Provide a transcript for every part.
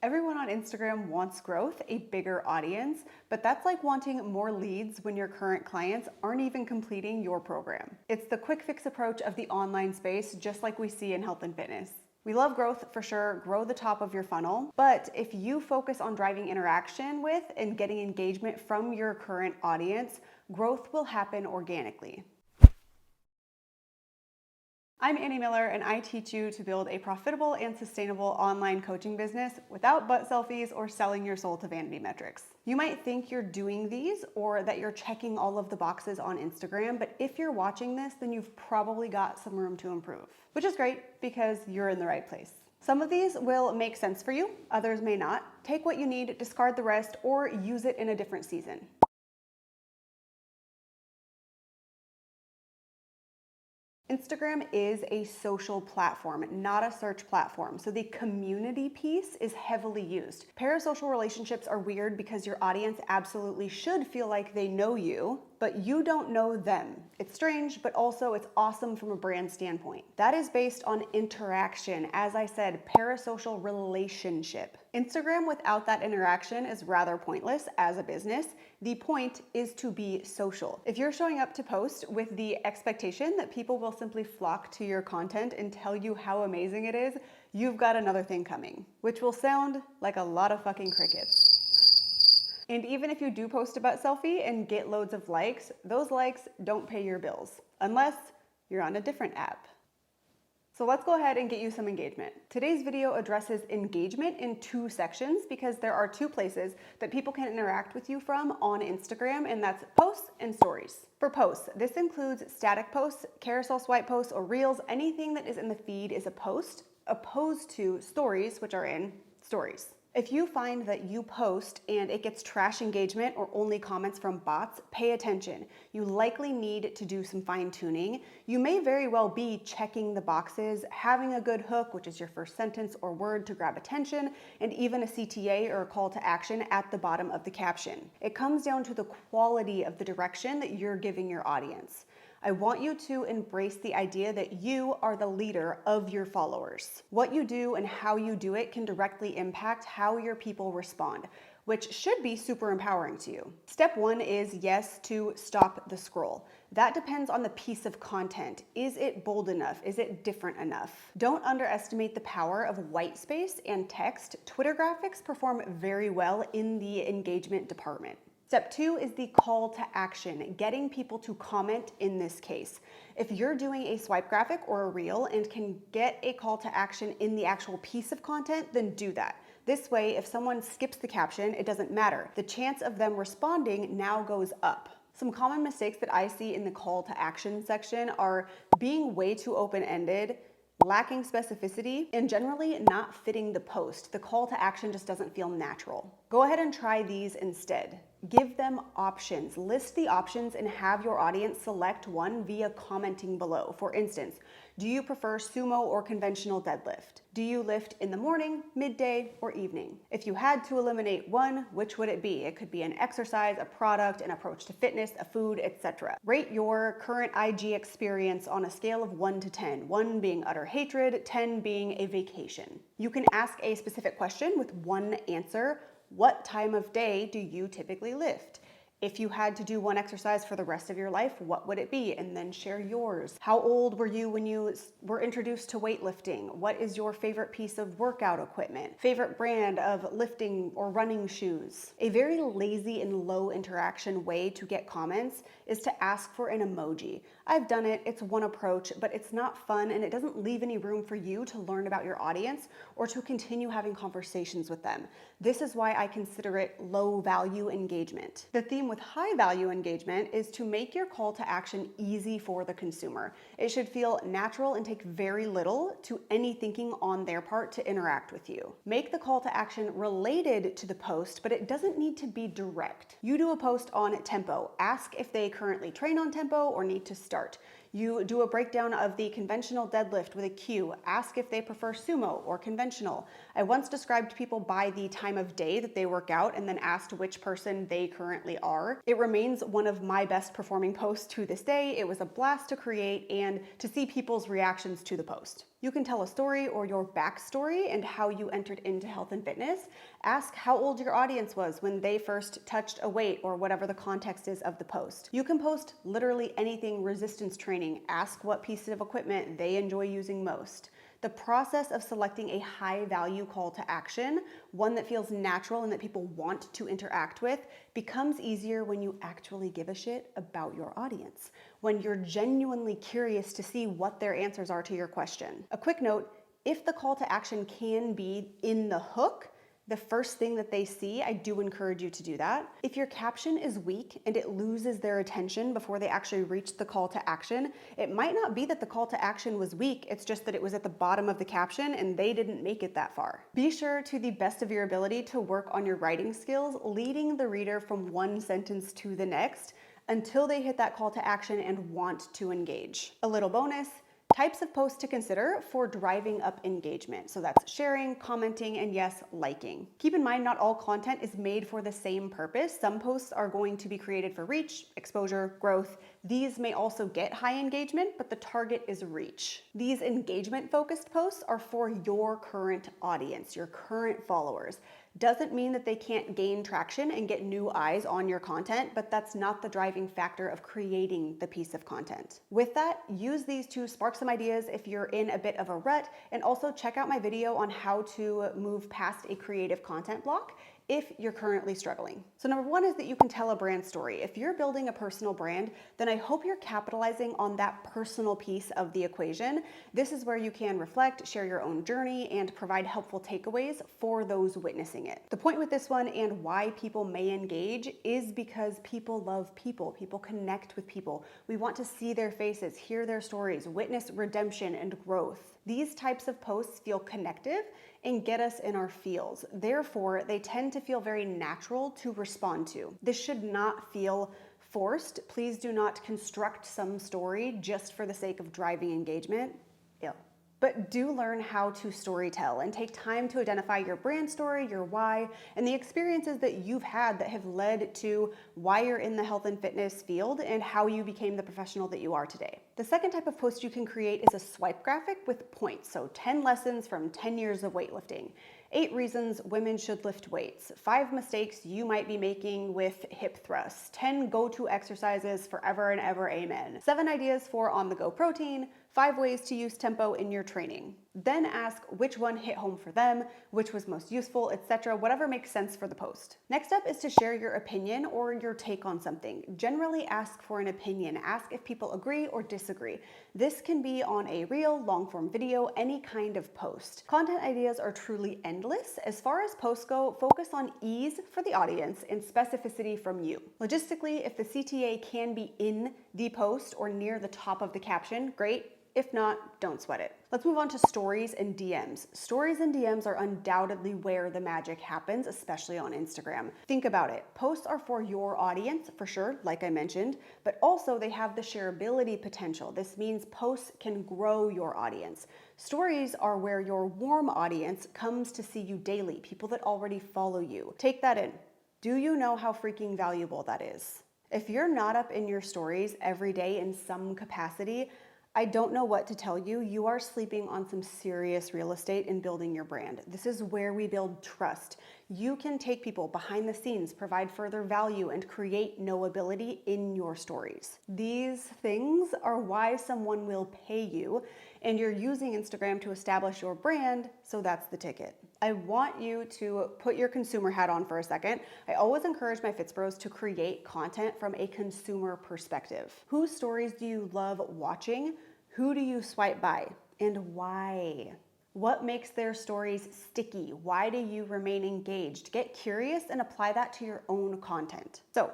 Everyone on Instagram wants growth, a bigger audience, but that's like wanting more leads when your current clients aren't even completing your program. It's the quick fix approach of the online space, just like we see in health and fitness. We love growth for sure, grow the top of your funnel, but if you focus on driving interaction with and getting engagement from your current audience, growth will happen organically. I'm Annie Miller, and I teach you to build a profitable and sustainable online coaching business without butt selfies or selling your soul to vanity metrics. You might think you're doing these or that you're checking all of the boxes on Instagram, but if you're watching this, then you've probably got some room to improve, which is great because you're in the right place. Some of these will make sense for you, others may not. Take what you need, discard the rest, or use it in a different season. Instagram is a social platform, not a search platform, so the community piece is heavily used. Parasocial relationships are weird because your audience absolutely should feel like they know you, but you don't know them. It's strange, but also it's awesome from a brand standpoint. That is based on interaction. As I said, parasocial relationship. Instagram without that interaction is rather pointless as a business. The point is to be social. If you're showing up to post with the expectation that people will simply flock to your content and tell you how amazing it is, you've got another thing coming, which will sound like a lot of fucking crickets. And even if you do post about selfie and get loads of likes, those likes don't pay your bills, unless you're on a different app. So let's go ahead and get you some engagement. Today's video addresses engagement in two sections because there are two places that people can interact with you from on Instagram, and that's posts and stories. For posts, this includes static posts, carousel swipe posts, or reels. Anything that is in the feed is a post, opposed to stories, which are in stories. If you find that you post and it gets trash engagement or only comments from bots, pay attention. You likely need to do some fine tuning. You may very well be checking the boxes, having a good hook, which is your first sentence or word to grab attention, and even a CTA or a call to action at the bottom of the caption. It comes down to the quality of the direction that you're giving your audience. I want you to embrace the idea that you are the leader of your followers. What you do and how you do it can directly impact how your people respond, which should be super empowering to you. Step one is yes to stop the scroll. That depends on the piece of content. Is it bold enough? Is it different enough? Don't underestimate the power of white space and text. Twitter graphics perform very well in the engagement department. Step two is the call to action, getting people to comment in this case. If you're doing a swipe graphic or a reel and can get a call to action in the actual piece of content, then do that. This way, if someone skips the caption, it doesn't matter. The chance of them responding now goes up. Some common mistakes that I see in the call to action section are being way too open-ended, lacking specificity, and generally not fitting the post. The call to action just doesn't feel natural. Go ahead and try these instead. Give them options. List the options and have your audience select one via commenting below. For instance, do you prefer sumo or conventional deadlift? Do you lift in the morning, midday, or evening? If you had to eliminate one, which would it be? It could be an exercise, a product, an approach to fitness, a food, etc. Rate your current IG experience on a scale of 1 to 10, 1 being utter hatred, 10 being a vacation. You can ask a specific question with one answer. What time of day do you typically lift? If you had to do one exercise for the rest of your life, what would it be? And then share yours. How old were you when you were introduced to weightlifting? What is your favorite piece of workout equipment? Favorite brand of lifting or running shoes? A very lazy and low interaction way to get comments is to ask for an emoji. I've done it, it's one approach, but it's not fun and it doesn't leave any room for you to learn about your audience or to continue having conversations with them. This is why I consider it low value engagement. The theme with high value engagement is to make your call to action easy for the consumer. It should feel natural and take very little to any thinking on their part to interact with you. Make the call to action related to the post, but it doesn't need to be direct. You do a post on tempo. Ask if they currently train on tempo or need to start. You do a breakdown of the conventional deadlift with a cue. Ask if they prefer sumo or conventional. I once described people by the time of day that they work out and then asked which person they currently are. It remains one of my best performing posts to this day. It was a blast to create and to see people's reactions to the post. You can tell a story or your backstory and how you entered into health and fitness. Ask how old your audience was when they first touched a weight or whatever the context is of the post. You can post literally anything resistance training. Ask what piece of equipment they enjoy using most. The process of selecting a high value call to action, one that feels natural and that people want to interact with, becomes easier when you actually give a shit about your audience, when you're genuinely curious to see what their answers are to your question. A quick note, if the call to action can be in the hook, the first thing that they see, I do encourage you to do that. If your caption is weak and it loses their attention before they actually reach the call to action, it might not be that the call to action was weak, it's just that it was at the bottom of the caption and they didn't make it that far. Be sure to the best of your ability to work on your writing skills, leading the reader from one sentence to the next until they hit that call to action and want to engage. A little bonus, types of posts to consider for driving up engagement. So that's sharing, commenting, and yes, liking. Keep in mind, not all content is made for the same purpose. Some posts are going to be created for reach, exposure, growth. These may also get high engagement, but the target is reach. These engagement-focused posts are for your current audience, your current followers. Doesn't mean that they can't gain traction and get new eyes on your content, but that's not the driving factor of creating the piece of content. With that, use these to spark some ideas if you're in a bit of a rut, and also check out my video on how to move past a creative content block if you're currently struggling. So number one is that you can tell a brand story. If you're building a personal brand, then I hope you're capitalizing on that personal piece of the equation. This is where you can reflect, share your own journey, and provide helpful takeaways for those witnessing it. The point with this one and why people may engage is because people love people. People connect with people. We want to see their faces, hear their stories, witness redemption and growth. These types of posts feel connective and get us in our feels. Therefore, they tend to feel very natural to respond to. This should not feel forced. Please do not construct some story just for the sake of driving engagement. Ew. But do learn how to storytell and take time to identify your brand story, your why, and the experiences that you've had that have led to why you're in the health and fitness field and how you became the professional that you are today. The second type of post you can create is a swipe graphic with points. So 10 lessons from 10 years of weightlifting. 8 reasons women should lift weights. 5 mistakes you might be making with hip thrusts. 10 go-to exercises forever and ever, amen. 7 ideas for on-the-go protein. 5 ways to use tempo in your training. Then ask which one hit home for them, which was most useful, etc., whatever makes sense for the post. Next up is to share your opinion or your take on something. Generally ask for an opinion. Ask if people agree or disagree. This can be on a reel, long-form video, any kind of post. Content ideas are truly endless. As far as posts go, focus on ease for the audience and specificity from you. Logistically, if the CTA can be in the post or near the top of the caption, great. If not, don't sweat it. Let's move on to stories and DMs. Stories and DMs are undoubtedly where the magic happens, especially on Instagram. Think about it. Posts are for your audience, for sure, like I mentioned, but also they have the shareability potential. This means posts can grow your audience. Stories are where your warm audience comes to see you daily, people that already follow you. Take that in. Do you know how freaking valuable that is? If you're not up in your stories every day in some capacity, I don't know what to tell you. You are sleeping on some serious real estate in building your brand. This is where we build trust. You can take people behind the scenes, provide further value, and create knowability in your stories. These things are why someone will pay you, and you're using Instagram to establish your brand, so that's the ticket. I want you to put your consumer hat on for a second. I always encourage my Fits Bros to create content from a consumer perspective. Whose stories do you love watching? Who do you swipe by? And why? What makes their stories sticky? Why do you remain engaged? Get curious and apply that to your own content. So,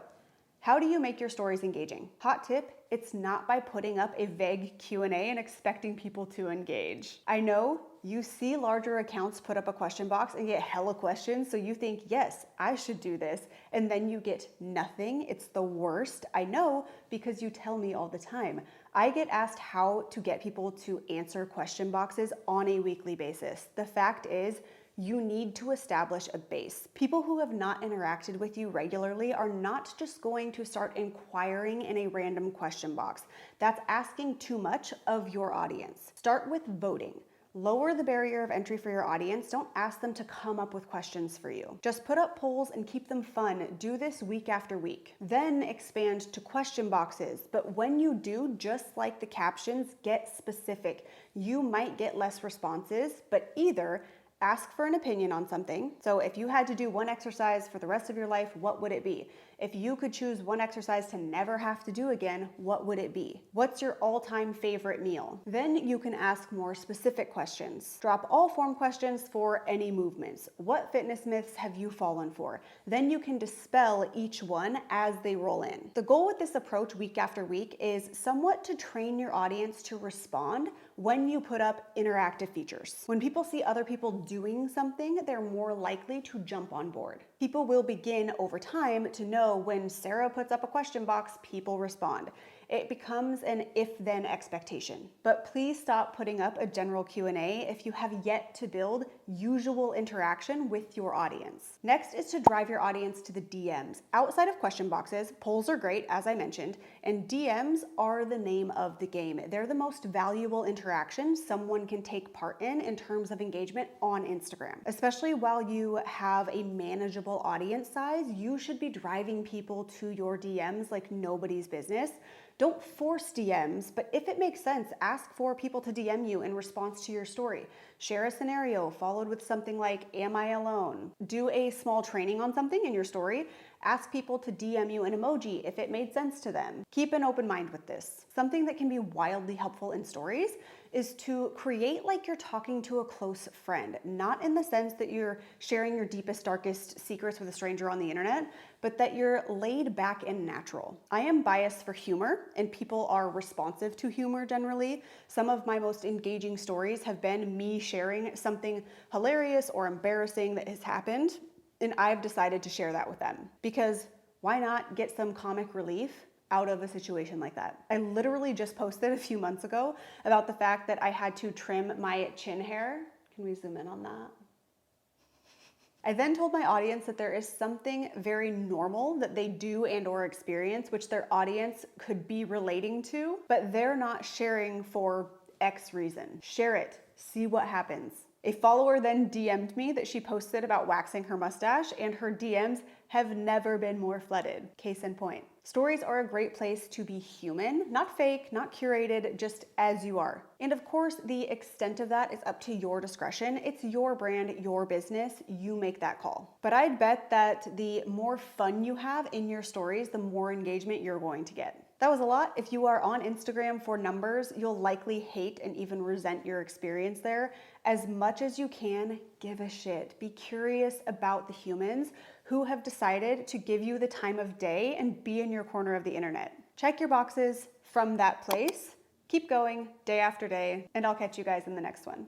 how do you make your stories engaging? Hot tip, it's not by putting up a vague Q&A and expecting people to engage. I know you see larger accounts put up a question box and get hella questions, so you think, yes, I should do this, and then you get nothing. It's the worst. I know because you tell me all the time. I get asked how to get people to answer question boxes on a weekly basis. The fact is, you need to establish a base. People who have not interacted with you regularly are not just going to start inquiring in a random question box. That's asking too much of your audience. Start with voting. Lower the barrier of entry for your audience. Don't ask them to come up with questions for you. Just put up polls and keep them fun. Do this week after week. Then expand to question boxes. But when you do, just like the captions, get specific. You might get less responses, but either ask for an opinion on something. So if you had to do one exercise for the rest of your life, what would it be? If you could choose one exercise to never have to do again, what would it be? What's your all-time favorite meal? Then you can ask more specific questions. Drop all form questions for any movements. What fitness myths have you fallen for? Then you can dispel each one as they roll in. The goal with this approach week after week is somewhat to train your audience to respond when you put up interactive features. When people see other people doing something, they're more likely to jump on board. People will begin over time to know when Sarah puts up a question box, people respond. It becomes an if-then expectation. But please stop putting up a general Q&A if you have yet to build usual interaction with your audience. Next is to drive your audience to the DMs. Outside of question boxes, polls are great, as I mentioned, and DMs are the name of the game. They're the most valuable interaction someone can take part in terms of engagement on Instagram. Especially while you have a manageable audience size, you should be driving people to your DMs like nobody's business. Don't force DMs, but if it makes sense, ask for people to DM you in response to your story. Share a scenario followed with something like, am I alone? Do a small training on something in your story. Ask people to DM you an emoji if it made sense to them. Keep an open mind with this. Something that can be wildly helpful in stories is to create like you're talking to a close friend, not in the sense that you're sharing your deepest, darkest secrets with a stranger on the internet, but that you're laid back and natural. I am biased for humor, and people are responsive to humor generally. Some of my most engaging stories have been me sharing something hilarious or embarrassing that has happened, and I've decided to share that with them because why not get some comic relief out of a situation like that? I literally just posted a few months ago about the fact that I had to trim my chin hair. Can we zoom in on that? I then told my audience that there is something very normal that they do and or experience, which their audience could be relating to, but they're not sharing for X reason. Share it, see what happens. A follower then DM'd me that she posted about waxing her mustache, and her DMs have never been more flooded. Case in point. Stories are a great place to be human, not fake, not curated, just as you are. And of course, the extent of that is up to your discretion. It's your brand, your business, you make that call. But I'd bet that the more fun you have in your stories, the more engagement you're going to get. That was a lot. If you are on Instagram for numbers, you'll likely hate and even resent your experience there. As much as you can, give a shit. Be curious about the humans who have decided to give you the time of day and be in your corner of the internet. Check your boxes from that place. Keep going day after day, and I'll catch you guys in the next one.